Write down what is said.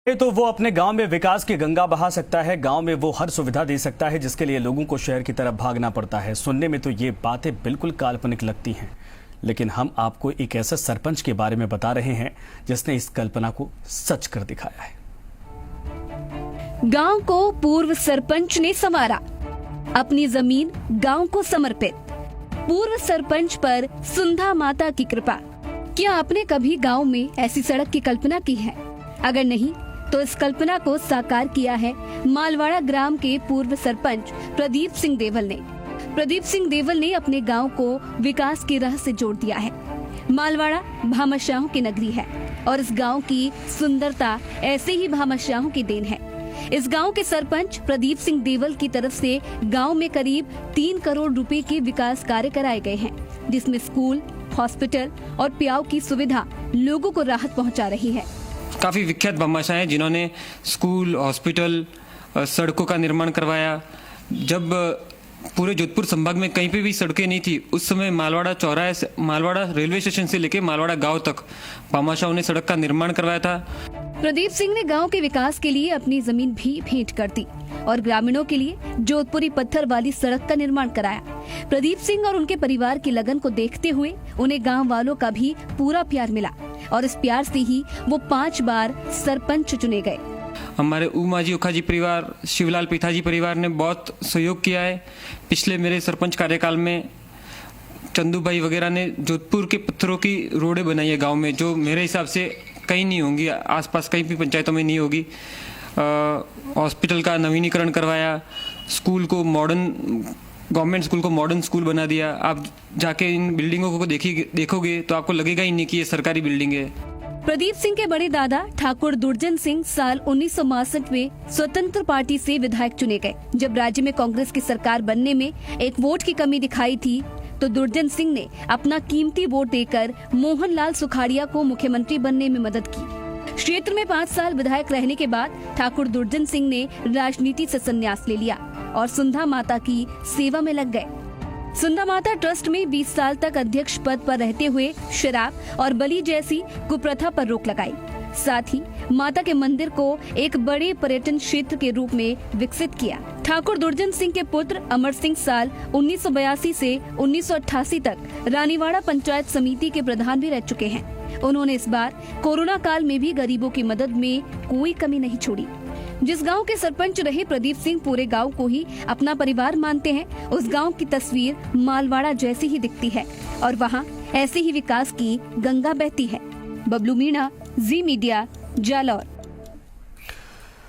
तो वो अपने गांव में विकास की गंगा बहा सकता है। गांव में वो हर सुविधा दे सकता है जिसके लिए लोगों को शहर की तरफ भागना पड़ता है। सुनने में तो ये बातें बिल्कुल काल्पनिक लगती हैं, लेकिन हम आपको एक ऐसे सरपंच के बारे में बता रहे हैं जिसने इस कल्पना को सच कर दिखाया है। गांव को पूर्व सरपंच ने संवारा, अपनी जमीन गांव को समर्पित। पूर्व सरपंच पर सुंधा माता की कृपा। क्या आपने कभी गांव में ऐसी सड़क की कल्पना की है? अगर नहीं तो इस कल्पना को साकार किया है मालवाड़ा ग्राम के पूर्व सरपंच प्रदीप सिंह देवल ने। प्रदीप सिंह देवल ने अपने गांव को विकास की राह से जोड़ दिया है। मालवाड़ा भामाशाहों की नगरी है और इस गांव की सुंदरता ऐसे ही भामाशाहों की देन है। इस गांव के सरपंच प्रदीप सिंह देवल की तरफ से गांव में करीब 3 करोड़ रुपए के विकास कार्य कराए गए हैं, जिसमें स्कूल, हॉस्पिटल और प्याऊ की सुविधा लोगों को राहत पहुंचा रही है। काफ़ी विख्यात भामाशाह हैं जिन्होंने स्कूल, हॉस्पिटल, सड़कों का निर्माण करवाया। जब पूरे जोधपुर संभाग में कहीं पे भी सड़कें नहीं थी, उस समय मालवाड़ा चौराहे से, मालवाड़ा रेलवे स्टेशन से लेके मालवाड़ा गांव तक भामाशाहों ने सड़क का निर्माण करवाया था। प्रदीप सिंह ने गांव के विकास के लिए अपनी जमीन भी भेंट कर दी और ग्रामीणों के लिए जोधपुरी पत्थर वाली सड़क का निर्माण कराया। प्रदीप सिंह और उनके परिवार की लगन को देखते हुए उन्हें गांव वालों का भी पूरा प्यार मिला और इस प्यार से ही वो 5 बार सरपंच चुने गए। हमारे उमाजी ओखाजी परिवार, शिवलाल पिताजी परिवार ने बहुत सहयोग किया है। पिछले मेरे सरपंच कार्यकाल में चंदू भाई वगैरह ने जोधपुर के पत्थरों की रोडें बनाई है गांव में, जो मेरे हिसाब से कहीं नहीं होंगी, आसपास कहीं भी पंचायतों में नहीं होगी। हॉस्पिटल का नवीनीकरण करवाया, स्कूल को मॉडर्न, गवर्नमेंट स्कूल को मॉडर्न स्कूल बना दिया। आप जाके इन बिल्डिंगों को देखोगे तो आपको लगेगा ही नहीं कि ये सरकारी बिल्डिंग है। प्रदीप सिंह के बड़े दादा ठाकुर दुर्जन सिंह साल 1962 में स्वतंत्र पार्टी से विधायक चुने गए। जब राज्य में कांग्रेस की सरकार बनने में एक वोट की कमी दिखाई थी तो दुर्जन सिंह ने अपना कीमती वोट देकर मोहनलाल सुखाड़िया को मुख्यमंत्री बनने में मदद की। क्षेत्र में 5 साल विधायक रहने के बाद ठाकुर दुर्जन सिंह ने राजनीति से संन्यास ले लिया और सुंधा माता की सेवा में लग गए। सुंधा माता ट्रस्ट में 20 साल तक अध्यक्ष पद पर रहते हुए शराब और बलि जैसी कुप्रथा पर रोक लगाई। साथ ही माता के मंदिर को एक बड़े पर्यटन क्षेत्र के रूप में विकसित किया। ठाकुर दुर्जन सिंह के पुत्र अमर सिंह साल 1982 से 1988 तक रानीवाड़ा पंचायत समिति के प्रधान भी रह चुके हैं। उन्होंने इस बार कोरोना काल में भी गरीबों की मदद में कोई कमी नहीं छोड़ी। जिस गांव के सरपंच रहे प्रदीप सिंह पूरे गांव को ही अपना परिवार मानते हैं। उस गांव की तस्वीर मालवाड़ा जैसी ही दिखती है और वहां ऐसे ही विकास की गंगा बहती है। बबलू मीणा, जी मीडिया, जालौर।